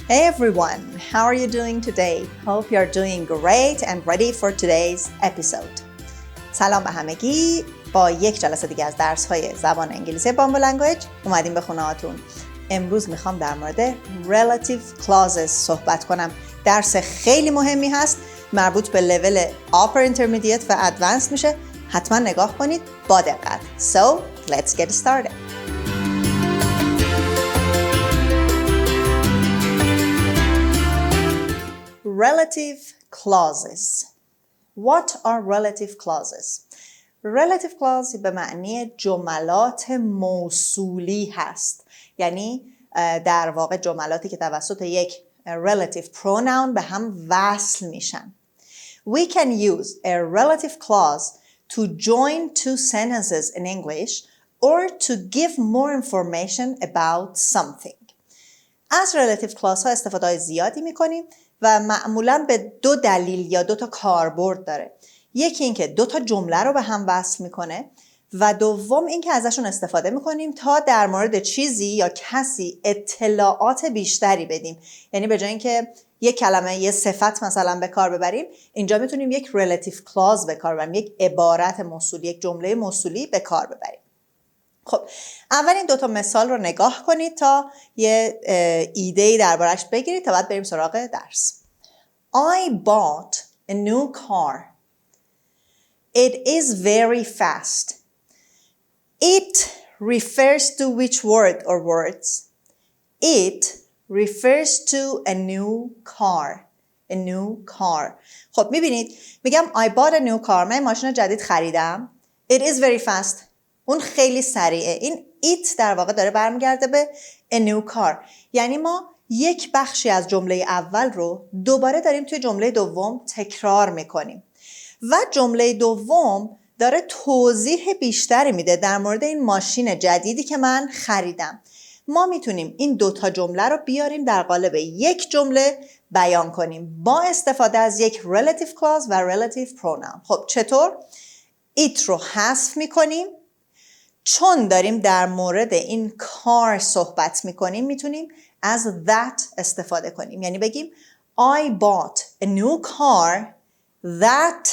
Hey everyone, how are you doing today? Hope you're doing great and ready for today's episode. سلام به همگی. با یک جلسه دیگه از درس‌های زبان انگلیسی بامبو لنگویج اومدیم به خونه هاتون. امروز میخوام در مورد relative clauses صحبت کنم. درس خیلی مهمی هست، مربوط به لول upper intermediate و advanced میشه. حتما نگاه کنید با دقت. So, let's get started. Relative clauses. What are relative clauses? Relative clause به معنی جملات موصولی هست. یعنی در واقع جملاتی که توسط یک relative pronoun به هم وصل میشن. We can use a relative clause to join two sentences in English or to give more information about something. از relative clause ها استفاده زیادی میکنیم و معمولاً به دو دلیل یا دو تا کاربرد داره. یکی این که دو تا جمله رو به هم وصل میکنه و دوم این که ازشون استفاده میکنیم تا در مورد چیزی یا کسی اطلاعات بیشتری بدیم. یعنی به جای اینکه یک کلمه یه صفت مثلا به کار ببریم، اینجا میتونیم یک relative clause به کار ببریم، یک عبارت موصولی، یک جمله موصولی به کار ببریم. خب اول این دوتا مثال رو نگاه کنید تا یه ایده‌ای دربارش بگیرید تا بعد بریم سراغ درس. I bought a new car. It is very fast. It refers to which word or words? It refers to a new car. A new car. خب میبینید میگم I bought a new car. من ماشین جدید خریدم. It is very fast. اون خیلی سریعه. این it در واقع داره برمیگرده به a new car. یعنی ما یک بخشی از جمله اول رو دوباره داریم توی جمله دوم تکرار میکنیم. و جمله دوم داره توضیح بیشتری میده در مورد این ماشین جدیدی که من خریدم. ما میتونیم این دوتا جمله رو بیاریم در قالب یک جمله بیان کنیم با استفاده از یک relative clause و relative pronoun. خب چطور؟ it رو حذف میکنیم. چون داریم در مورد این کار صحبت میکنیم میتونیم از that استفاده کنیم. یعنی بگیم I bought a new car that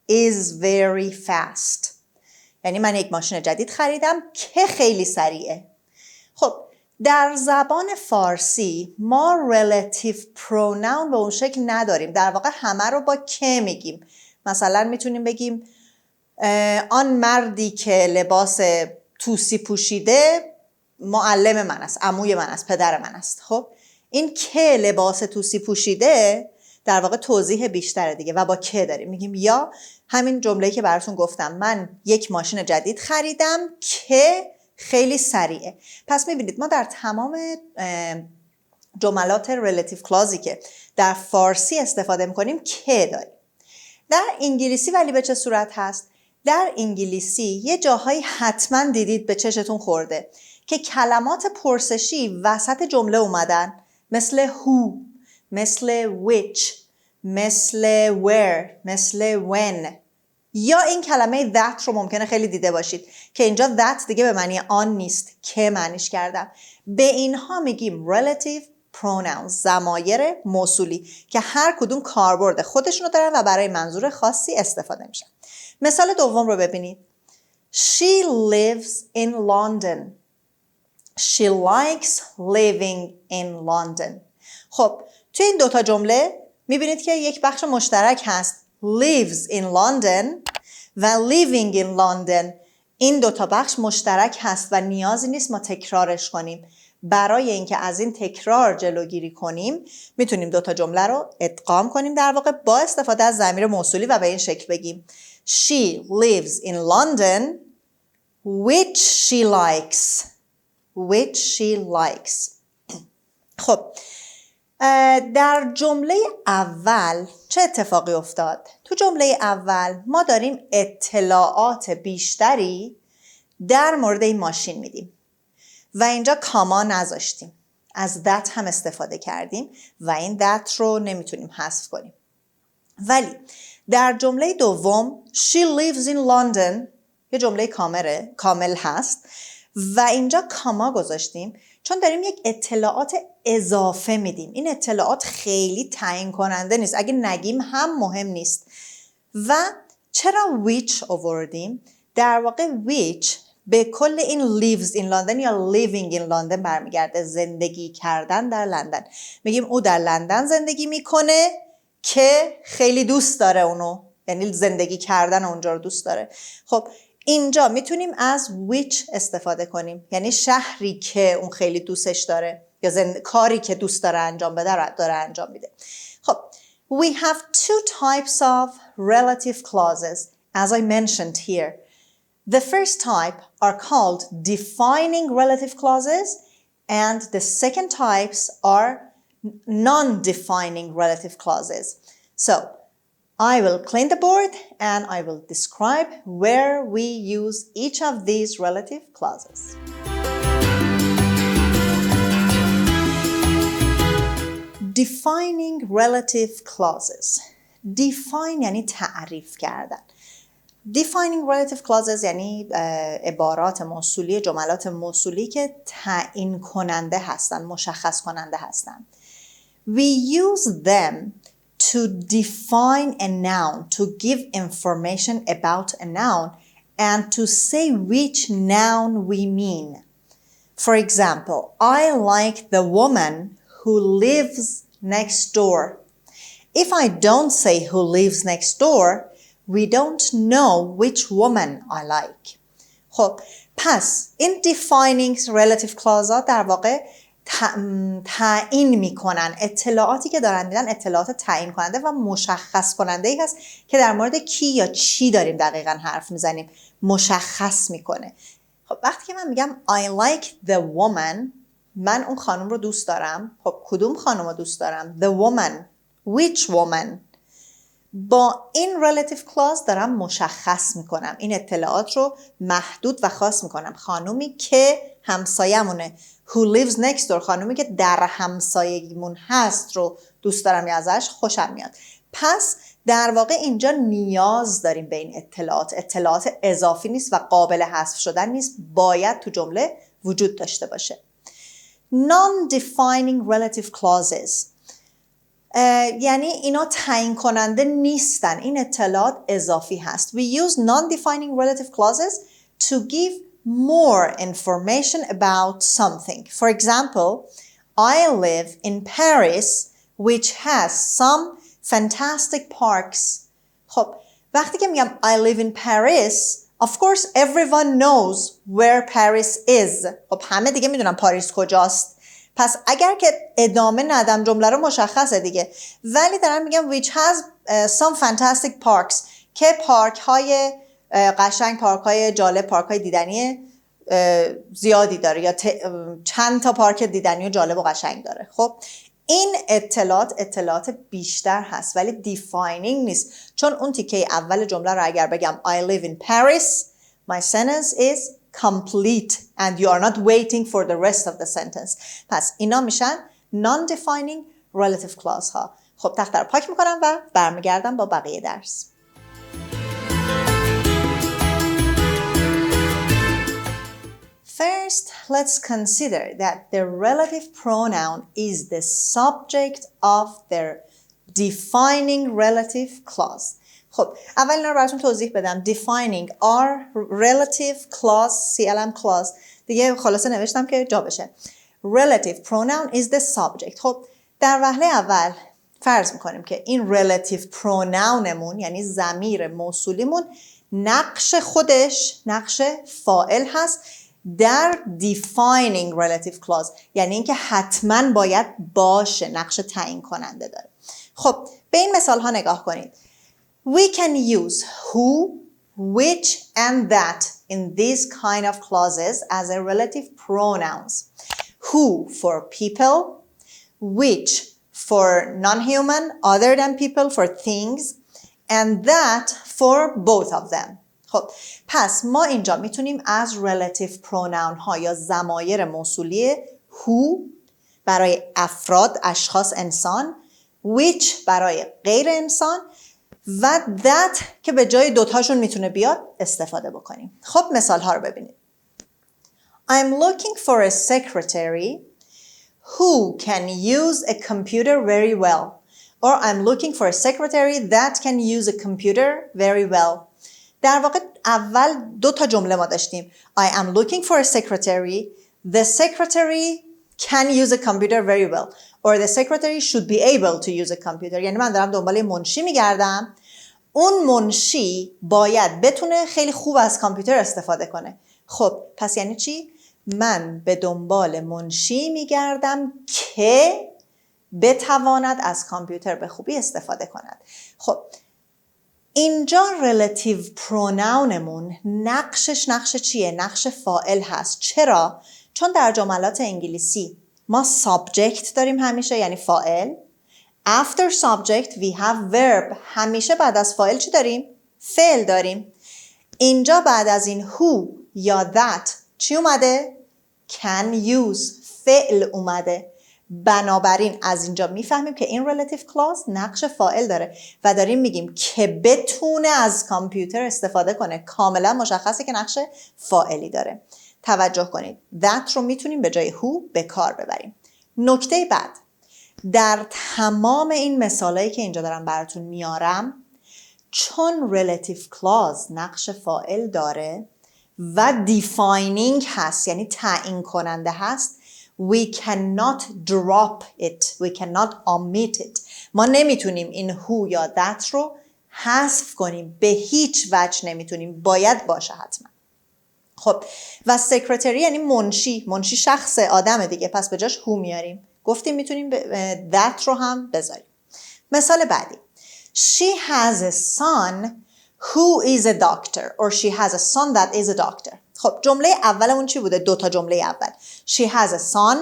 is very fast. یعنی من یک ماشین جدید خریدم که خیلی سریعه. خب در زبان فارسی ما relative pronoun به اون شکل نداریم. در واقع همه رو با که میگیم. مثلا میتونیم بگیم آن مردی که لباس توسی پوشیده معلم من است، عموی من است، پدر من است. خب این که لباس توسی پوشیده در واقع توضیح بیشتره دیگه و با که داریم میگیم. یا همین جمله‌ای که براتون گفتم من یک ماشین جدید خریدم که خیلی سریعه. پس میبینید ما در تمام جملات relative clause'i که در فارسی استفاده میکنیم که داریم. در انگلیسی ولی به چه صورت هست؟ در انگلیسی یه جاهایی حتما دیدید به چشتون خورده که کلمات پرسشی وسط جمله اومدن، مثل who، مثل which، مثل where، مثل when. یا این کلمه that رو ممکنه خیلی دیده باشید که اینجا that دیگه به معنی آن نیست، که معنیش کردم. به اینها میگیم relative pronouns، ضمایر موصولی که هر کدوم کاربرد خودشونو دارن و برای منظور خاصی استفاده میشن. مثال دوم رو ببینید. She lives in London. She likes living in London. خب توی این دوتا جمله میبینید که یک بخش مشترک هست. Lives in London و living in London. این دوتا بخش مشترک هست و نیازی نیست ما تکرارش کنیم. برای اینکه از این تکرار جلوگیری کنیم میتونیم دوتا جمله رو ادغام کنیم در واقع با استفاده از ضمیر موصولی و به این شکل بگیم She lives in London which she likes. Which she likes. خب در جمله اول چه اتفاقی افتاد؟ تو جمله اول ما داریم اطلاعات بیشتری در مورد این ماشین میدیم و اینجا کاما نذاشتیم. از that هم استفاده کردیم و این that رو نمیتونیم حذف کنیم. ولی در جمله دوم She lives in London یه جمله کامل هست و اینجا کاما گذاشتیم چون داریم یک اطلاعات اضافه میدیم. این اطلاعات خیلی تعیین کننده نیست. اگه نگیم هم مهم نیست. و چرا which آوردیم؟ در واقع which به کل این lives in London یا living in London برمیگرده. زندگی کردن در لندن. میگیم او در لندن زندگی میکنه که خیلی دوست داره اونو. یعنی زندگی کردن اونجا رو دوست داره. خب اینجا میتونیم از which استفاده کنیم. یعنی شهری که اون خیلی دوستش داره یا کاری که دوست داره انجام بده داره انجام میده. خب we have two types of relative clauses as I mentioned here. The first type are called defining relative clauses and the second types are non-defining relative clauses. So I will clean the board and I will describe where we use each of these relative clauses. Defining relative clauses. Define یعنی تعریف کردن. Defining relative clauses یعنی عبارات موصولی، جملات موصولی که تعیین کننده هستن، مشخص کننده هستن. We use them to define a noun, to give information about a noun, and to say which noun we mean. For example, I like the woman who lives next door. If I don't say who lives next door, we don't know which woman I like. خب پس این defining relative clause ها در واقع تعیین میکنن. اطلاعاتی که دارن میدن اطلاعات تعیین کننده و مشخص کننده ای هست که در مورد کی یا چی داریم دقیقاً حرف میزنیم. مشخص میکنه. خب وقتی که من میگم I like the woman، من اون خانم رو دوست دارم. خب کدوم خانم رو دوست دارم؟ The woman. Which woman؟ با این relative clause دارم مشخص میکنم. این اطلاعات رو محدود و خاص میکنم. خانومی که همسایه‌مونه. Who lives next door. خانومی که در همسایگیمون هست رو دوست دارم یا ازش خوشم میاد. پس در واقع اینجا نیاز داریم به این اطلاعات. اطلاعات اضافی نیست و قابل حذف شدن نیست. باید تو جمله وجود داشته باشه. Non-defining relative clauses. یعنی اینا تعیین کننده نیستن. این اطلاعات اضافی هست. We use non-defining relative clauses to give more information about something. For example, I live in Paris, which has some fantastic parks. خب وقتی که میگم I live in Paris, of course everyone knows where Paris is. خب همه دیگه میدونن پاریس کجاست. پس اگر که ادامه ندم جمله رو مشخصه دیگه. ولی دارم میگم which has some fantastic parks که پارک های قشنگ، پارک های جالب، پارک های دیدنی زیادی داره یا چند تا پارک دیدنی و جالب و قشنگ داره. خب این اطلاعات بیشتر هست ولی defining نیست. چون اون تیکه اول جمله رو اگر بگم I live in Paris, my sentence is complete and you are not waiting for the rest of the sentence. پس اینا میشن non-defining relative clause ها. خب تخته رو پاک میکنم و برمیگردم با بقیه درس. First, let's consider that the relative pronoun is the subject of the defining relative clause. خب اول اینا رو براتون توضیح بدم. Defining our relative clause, CLM clause. دیگه خلاصه نوشتم که جا بشه. Relative pronoun is the subject. خب در وهله اول فرض میکنیم که این relative pronounمون یعنی ضمیر موصولیمون نقش خودش نقش فاعل هست در defining relative clause. یعنی اینکه حتما باید باشه، نقش تعیین کننده داره. خب به این مثال ها نگاه کنید. We can use who, which and that in these kind of clauses as a relative pronouns. Who for people, which for non-human, other than people, for things, and that for both of them. خب پس ما اینجا میتونیم از relative pronoun ها یا ضمایر موصولی who برای افراد، اشخاص، انسان، which برای غیر انسان و that که به جای دوتاشون میتونه بیاد استفاده بکنیم. خب مثال ها رو ببینید. I'm looking for a secretary who can use a computer very well. Or I'm looking for a secretary that can use a computer very well. در واقع اول 2 تا جمله ما داشتیم. I am looking for a secretary. The secretary can use a computer very well. Or the secretary should be able to use a computer. یعنی من دارم دنبال منشی میگردم. اون منشی باید بتونه خیلی خوب از کامپیوتر استفاده کنه. خب پس یعنی چی؟ من به دنبال منشی میگردم که بتواند از کامپیوتر به خوبی استفاده کند. خب اینجا relative pronounمون نقش چیه؟ نقش فاعل هست. چرا؟ چون در جملات انگلیسی ما subject داریم همیشه، یعنی فاعل. After subject we have verb. همیشه بعد از فاعل چی داریم؟ فعل داریم. اینجا بعد از این who یا that چی اومده؟ can use. فعل اومده. بنابراین از اینجا میفهمیم که این relative clause نقش فاعل داره و داریم میگیم که بتونه از کامپیوتر استفاده کنه. کاملا مشخصه که نقش فاعلی داره. توجه کنید that رو میتونیم به جای who به کار ببریم. نکته بعد، در تمام این مثالایی که اینجا دارم براتون میارم، چون relative clause نقش فاعل داره و defining هست، یعنی تعیین کننده هست، we cannot drop it, we cannot omit it. ما نمیتونیم این who یا that رو حذف کنیم، به هیچ وجه نمیتونیم، باید باشه حتما. خب و secretary یعنی منشی شخص آدم دیگه، پس به جاش who میاریم. گفتیم میتونیم that رو هم بذاریم. مثال بعدی، she has a son who is a doctor or she has a son that is a doctor. خب جمله اولمون چی بوده؟ 2 تا جمله اول. She has a son,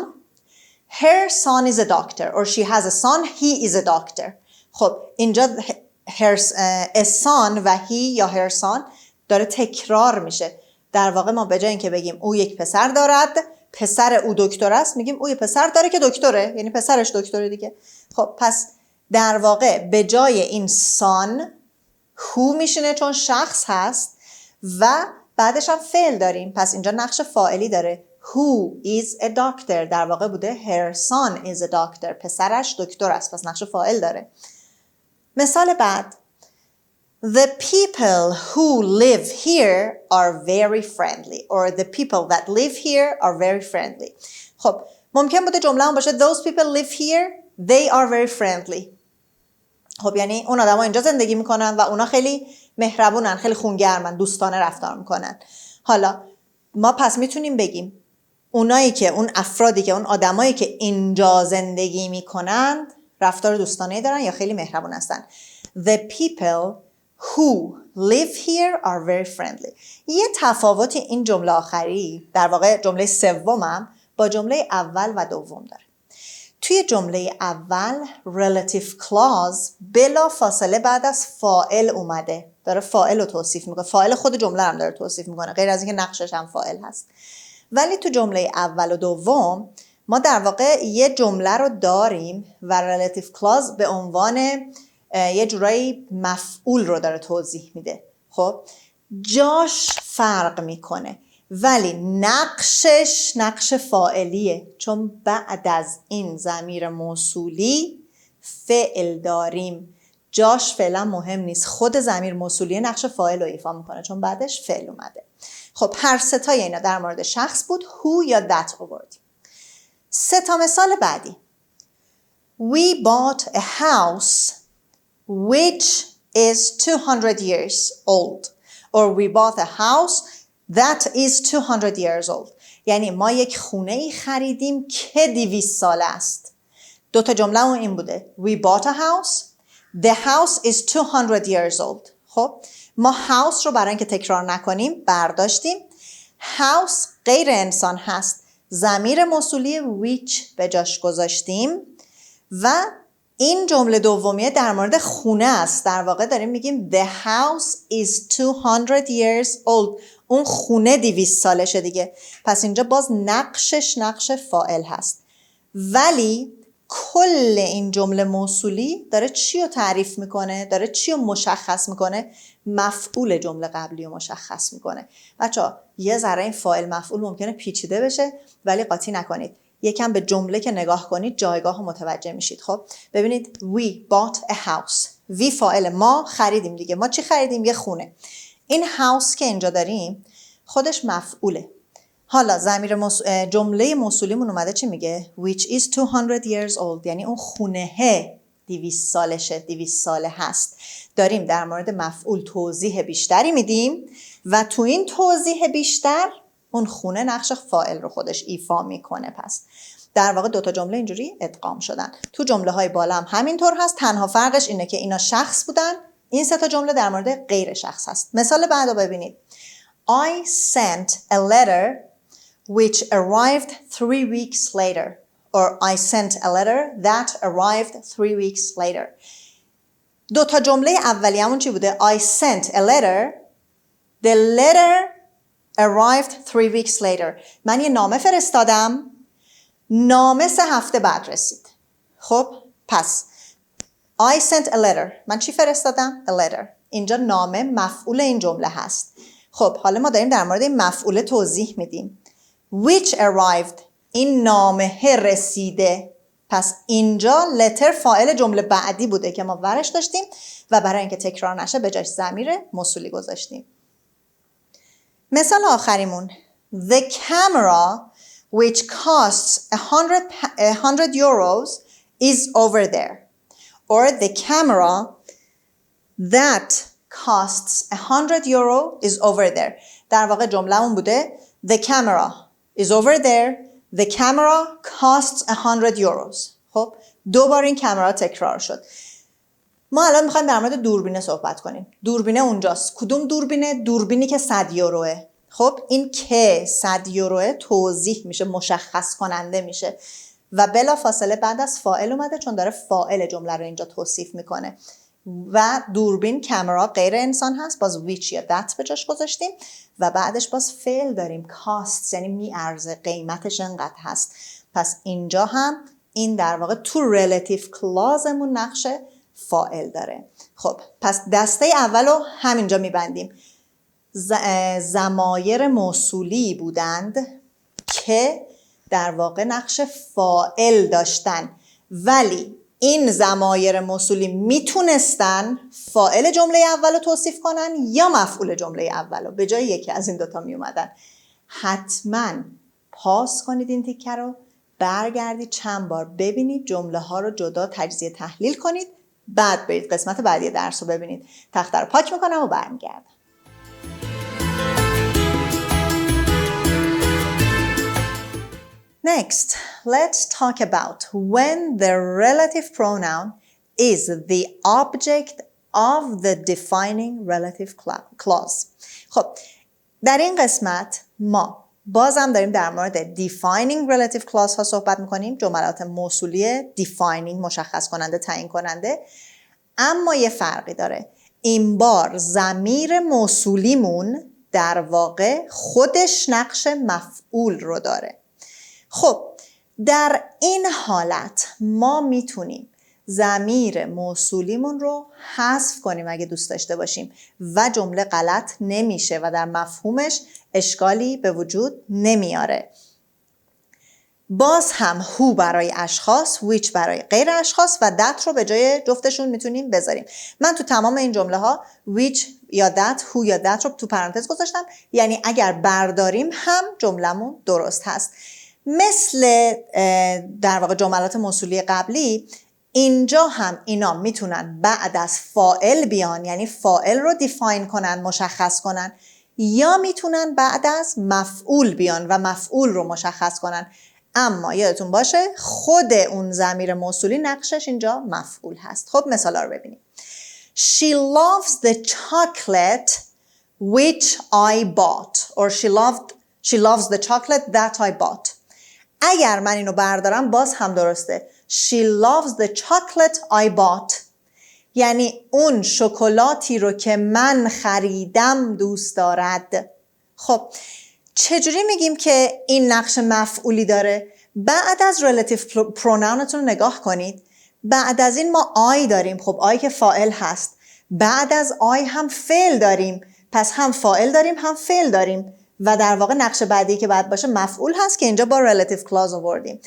her son is a doctor or she has a son, he is a doctor. خب اینجا a son و he یا her son داره تکرار میشه. در واقع ما به جای اینکه بگیم او یک پسر دارد، پسر او دکتر است، میگیم او یک پسر داره که دکتره، یعنی پسرش دکتره دیگه. خب پس در واقع به جای این son who میشینه چون شخص هست و بعدش هم فعل داریم، پس اینجا نقش فاعلی داره. who is a doctor در واقع بوده her son is a doctor، پسرش دکتر است، پس نقش فاعل داره. مثال بعد، the people who live here are very friendly or the people that live here are very friendly. خب ممکن بوده جمله هم باشه those people live here they are very friendly. خب یعنی اون آدم ها اینجا زندگی میکنن و اونا خیلی مهربونن، خیلی خونگرمن، دوستانه رفتار میکنن. حالا ما پس میتونیم بگیم اونایی که اون افرادی که اون آدمایی که اینجا زندگی میکنن رفتار دوستانه دارن یا خیلی مهربون هستن. The people who live here are very friendly. یه تفاوتی این جمله آخری، در واقع جمله سومم، با جمله اول و دوم داره. توی جمله اول relative clause بلا فاصله بعد از فاعل اومده، داره فاعل رو توصیف میکنه، فاعل خود جمله هم داره توصیف میکنه، غیر از اینکه نقشش هم فاعل هست. ولی تو جمله اول و دوم ما در واقع یه جمله رو داریم و relative clause به عنوان یه جورایی مفعول رو داره توضیح میده. خب جاش فرق میکنه ولی نقشش نقش فاعلیه، چون بعد از این ضمیر موصولی فعل داریم. جاش فعلا مهم نیست، خود ضمیر موصولی نقش فاعل رو ایفا میکنه چون بعدش فعل اومده. خب هر ستای اینا در مورد شخص بود، who یا that آوردیم. 3 تا مثال بعدی. We bought a house which is 200 years old or we bought a house that is 200 years old. یعنی ما یک خونه ای خریدیم که 200 ساله است. 2 تا جمله اون این بوده. We bought a house. The house is 200 years old. خب ما house رو برای اینکه تکرار نکنیم برداشتیم. house غیر انسان هست. ضمیر موصولی which به جاش گذاشتیم و این جمله دومیه در مورد خونه است. در واقع داریم میگیم the house is 200 years old. اون خونه 200 سالشه دیگه. پس اینجا باز نقشش نقش فاعل هست. ولی کل این جمله موصولی داره چی رو تعریف میکنه؟ داره چی رو مشخص میکنه؟ مفعول جمله قبلی رو مشخص میکنه. بچه‌ها یه ذره این فاعل مفعول ممکنه پیچیده بشه ولی قاطی نکنید. یکم به جمله که نگاه کنید جایگاه رو متوجه میشید. خب ببینید we bought a house. we فاعل، ما خریدیم دیگه. ما چی خریدیم؟ یه خونه. این house که اینجا داریم خودش مفعوله. حالا جمله موصولیمون اومده چی میگه؟ which is 200 years old، یعنی اون خونه 200 سالشه، 200 ساله هست. داریم در مورد مفعول توضیح بیشتری میدیم و تو این توضیح بیشتر اون خونه نقش فاعل رو خودش ایفا میکنه. پس در واقع دوتا جمله اینجوری ادغام شدن. تو جمله های بالا هم همینطور هست، تنها فرقش اینه که اینا شخص بودن، این سه تا جمله در مورد غیر شخص هست. مثال بعد رو ببینید. I sent a letter which arrived 3 weeks later. Or I sent a letter that arrived 3 weeks later. دو تا جمله اولیه‌مون چی بوده؟ I sent a letter. The letter arrived 3 weeks later. من یه نامه فرستادم، نامه 3 هفته بعد رسید. خب پس I sent a letter. من چی فرستادم؟ A letter. اینجا نامه مفعول این جمله هست. خب حالا ما داریم در مورد این مفعول توضیح میدیم. Which arrived. این نامه رسیده. پس اینجا letter فاعل جمله بعدی بوده که ما ورش داشتیم و برای اینکه تکرار نشه به جاش ضمیر موصولی گذاشتیم. مثال آخریمون. The camera which costs 100 euros is over there. Or the camera that costs 100 euro is over there. در واقع جمله‌مون بوده The camera is over there. The camera costs 100 euros. خب دوباره این کامرا تکرار شد. ما الان میخوایم در مورد دوربینه صحبت کنیم. دوربینه اونجاست. کدوم دوربینه؟ دوربینی که 100 یوروه. خب این که 100 یوروه توضیح میشه، مشخص کننده میشه و بلا فاصله بعد از فاعل اومده چون داره فاعل جمله رو اینجا توصیف میکنه. و دوربین کامرا غیر انسان هست، باز which یا that به جاش گذاشتیم و بعدش باز فعل داریم costs، یعنی میارزه، قیمتش انقدر هست. پس اینجا هم این در واقع تو relative clauseمون نقش فاعل داره. خب پس دسته اول رو همینجا میبندیم. ضمایر موصولی بودند که در واقع نقش فاعل داشتن، ولی این ضمایر موصولی میتونستن فاعل جمله اول رو توصیف کنن یا مفعول جمله اول رو، به جای یکی از این دوتا میومدن. حتما پاس کنید این تیکه رو، برگردید چند بار ببینید، جمله ها رو جدا تجزیه تحلیل کنید، بعد برید قسمت بعدی درس رو ببینید. تخته رو پاک میکنم و برمیگردم. Next, let's talk about when the relative pronoun is the object of the defining relative clause. خب در این قسمت ما بازم داریم در مورد defining relative clause ها صحبت میکنیم، جملات موصولی defining، مشخص کننده، تعیین کننده. اما یه فرقی داره. این بار ضمیر موصولیمون در واقع خودش نقش مفعول رو داره. خب در این حالت ما میتونیم ضمیر موصولیمون رو حذف کنیم اگه دوست داشته باشیم و جمله غلط نمیشه و در مفهومش اشکالی به وجود نمیاره. باز هم who برای اشخاص، which برای غیر اشخاص و that رو به جای جفتشون میتونیم بذاریم. من تو تمام این جمله ها which یا that، who یا that رو تو پرانتز گذاشتم، یعنی اگر برداریم هم جملمون درست هست. مثل در واقع جملات موصولی قبلی، اینجا هم اینا میتونن بعد از فاعل بیان، یعنی فاعل رو دیفاین کنن، مشخص کنن، یا میتونن بعد از مفعول بیان و مفعول رو مشخص کنن. اما یادتون باشه خود اون ضمیر موصولی نقشش اینجا مفعول هست. خب مثالا رو ببینیم. She loves the chocolate which I bought. Or she loves the chocolate that I bought. اگر من اینو بردارم باز هم درسته. She loves the chocolate I bought. یعنی اون شکلاتی رو که من خریدم دوست دارد. خب چجوری میگیم که این نقش مفعولی داره؟ بعد از relative pronounتون رو نگاه کنید. بعد از این ما I داریم. خب I که فاعل هست. بعد از I هم فعل داریم. پس هم فاعل داریم هم فعل داریم. و در واقع نقش بعدی که باید باشه مفعول هست که اینجا با relative clause آوردیم.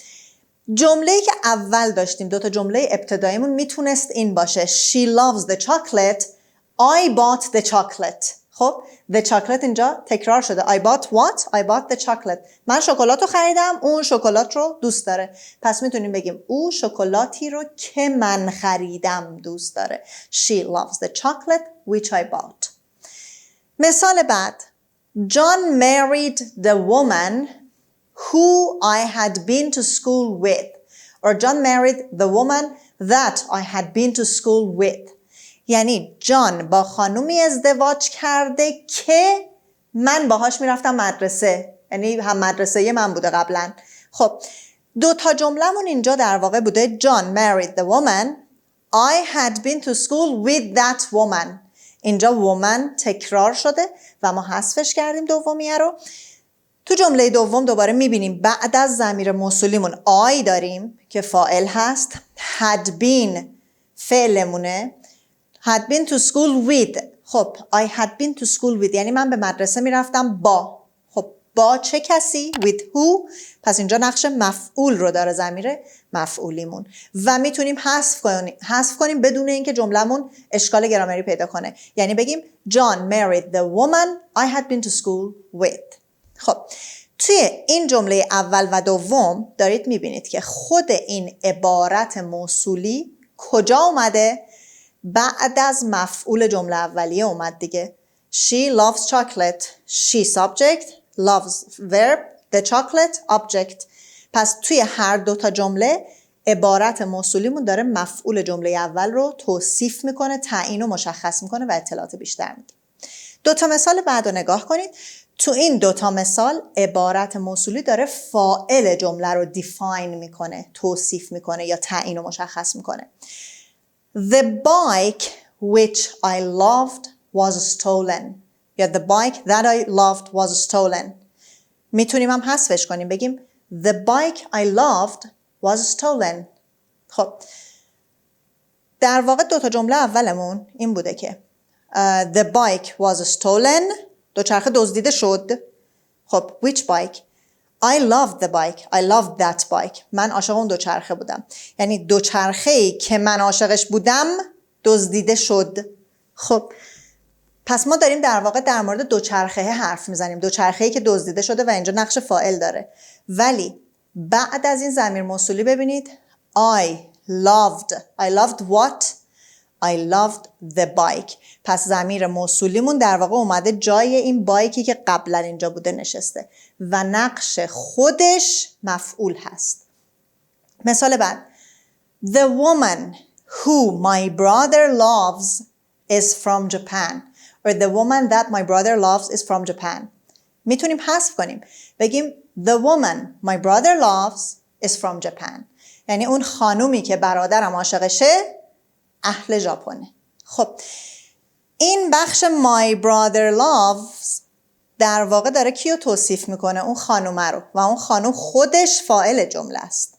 جمله‌ای که اول داشتیم، دوتا جمله ابتداییمون میتونست این باشه She loves the chocolate I bought the chocolate. خب the chocolate اینجا تکرار شده. I bought what? I bought the chocolate. من شکلات رو خریدم، اون شکلات رو دوست داره. پس میتونیم بگیم او شکلاتی رو که من خریدم دوست داره. She loves the chocolate which I bought. مثال بعد John married the woman who I had been to school with. Or John married the woman that I had been to school with. یعنی جان با خانومی ازدواج کرده که من باهاش میرفتم مدرسه. یعنی هم مدرسه من بوده قبلا. خب دو تا جمله‌مون اینجا در واقع بوده John married the woman I had been to school with that woman. اینجا woman تکرار شده و ما حذفش کردیم دومیه رو. تو جمله دوم دوباره میبینیم بعد از ضمیر موصولیمون I داریم که فاعل هست. had been فعلمونه. had been to school with. خب I had been to school with یعنی من به مدرسه میرفتم با. خب با چه کسی؟ with who. پس اینجا نقش مفعول رو داره ضمیر مفعولیمون و میتونیم حذف کنیم بدون اینکه جملهمون اشکال گرامری پیدا کنه. یعنی بگیم John married the woman I had been to school with. خب توی این جمله اول و دوم دارید میبینید که خود این عبارت موصولی کجا اومده؟ بعد از مفعول جمله اولیه اومد دیگه. She loves chocolate. She subject. Loves verb. The chocolate object. پس توی هر دو تا جمله عبارت موصولیمون داره مفعول جمله اول رو توصیف میکنه، تعیین و مشخص میکنه و اطلاعات بیشتر میده. دو تا مثال بعد رو نگاه کنید. تو این دو تا مثال عبارت موصولی داره فاعل جمله رو دیفاین میکنه، توصیف میکنه یا تعیین و مشخص میکنه. The bike which I loved was stolen. یا the bike that I loved was stolen. میتونیم هم حذفش کنیم بگیم the bike I loved was stolen. خب در واقع دو تا جمله اولمون این بوده که the bike was stolen دوچرخه دزدیده شد. خب which bike? I loved the bike. I loved that bike. من عاشق اون دوچرخه بودم. یعنی دوچرخه‌ای که من عاشقش بودم دزدیده شد. خب پس ما داریم در واقع در مورد دوچرخه حرف میزنیم. دوچرخه‌ای که دزدیده شده و اینجا نقش فاعل داره. ولی بعد از این ضمیر موصولی ببینید I loved what? I loved the bike. پس ضمیر موصولیمون در واقع اومده جای این بایکی که قبلا اینجا بوده نشسته و نقش خودش مفعول هست. مثال بعد The woman who my brother loves is from Japan. Or the woman that my brother loves is from Japan. میتونیم حذف کنیم. بگیم The woman my brother loves is from Japan. یعنی اون خانومی که برادرم عاشقشه اهل ژاپنه. خب این بخش my brother loves در واقع داره کیو توصیف میکنه؟ اون خانومه رو و اون خانوم خودش فاعل جمله است.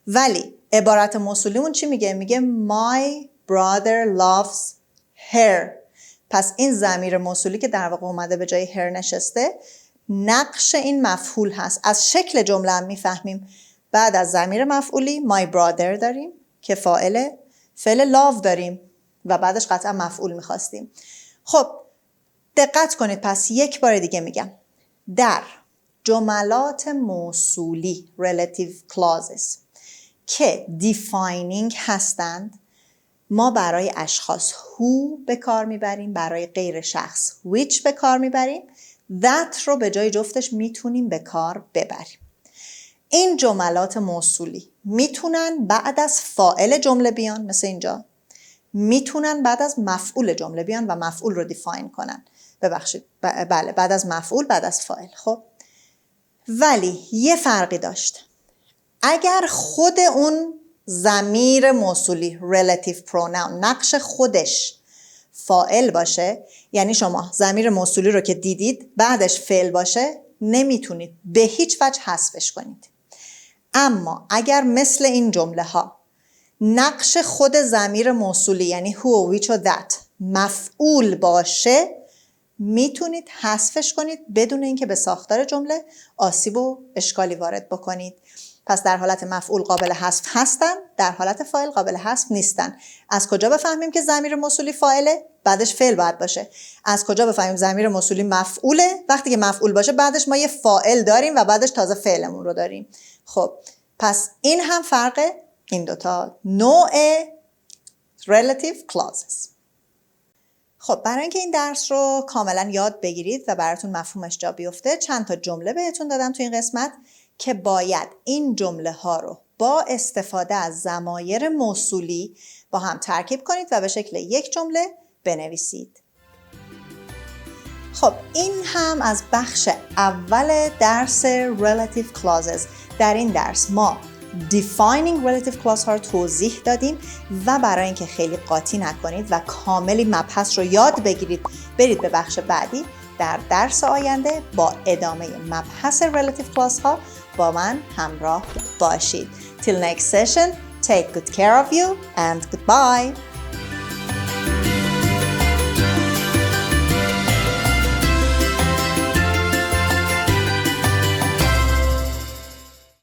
ولی عبارت موصولیمون چی میگه؟ میگه my brother loves her. پس این ضمیر موصولی که در واقع اومده به جای her نشسته نقش این مفعول هست. از شکل جمله هم میفهمیم بعد از ضمیر مفعولی my brother داریم که فعل love داریم و بعدش قطعا مفعول میخواستیم. خب دقت کنید پس یک بار دیگه میگم در جملات موصولی relative clauses که defining هستند ما برای اشخاص who به کار میبریم، برای غیر شخص which به کار میبریم، that رو به جای جفتش میتونیم به کار ببریم. این جملات موصولی میتونن بعد از فاعل جمله بیان مثل اینجا، میتونن بعد از مفعول جمله بیان و مفعول رو دیفاین کنن. ببخشید بله بعد از مفعول بعد از فاعل. خب ولی یه فرقی داشت. اگر خود اون ضمیر موصولی relative pronoun نقش خودش فاعل باشه، یعنی شما ضمیر موصولی رو که دیدید بعدش فعل باشه نمیتونید به هیچ وجه حذفش کنید. اما اگر مثل این جمله ها نقش خود ضمیر موصولی یعنی who و which و that مفعول باشه میتونید حذفش کنید بدون اینکه به ساختار جمله آسیب و اشکالی وارد بکنید. پس در حالت مفعول قابل حذف هستن، در حالت فاعل قابل حذف نیستن. از کجا بفهمیم که ضمیر موصولی فاعله؟ بعدش فعل باید باشه. از کجا بفهمیم ضمیر موصولی مفعوله؟ وقتی که مفعول باشه بعدش ما یه فاعل داریم و بعدش تازه فعلمون رو داریم. خب پس این هم فرق این دوتا نوع relative clauses. خب برای اینکه این درس رو کاملا یاد بگیرید و براتون مفهومش جا بیفته چند تا جمله بهتون دادم تو این قسمت که باید این جمله ها رو با استفاده از ضمایر موصولی با هم ترکیب کنید و به شکل یک جمله بنویسید. خب این هم از بخش اول درس relative clauses. در این درس ما defining relative clause ها رو توضیح دادیم و برای اینکه خیلی قاطی نکنید و کاملی مبحث رو یاد بگیرید برید به بخش بعدی. در درس آینده با ادامه مبحث relative clause ها با من همراه باشید. Till next session, take good care of you and goodbye.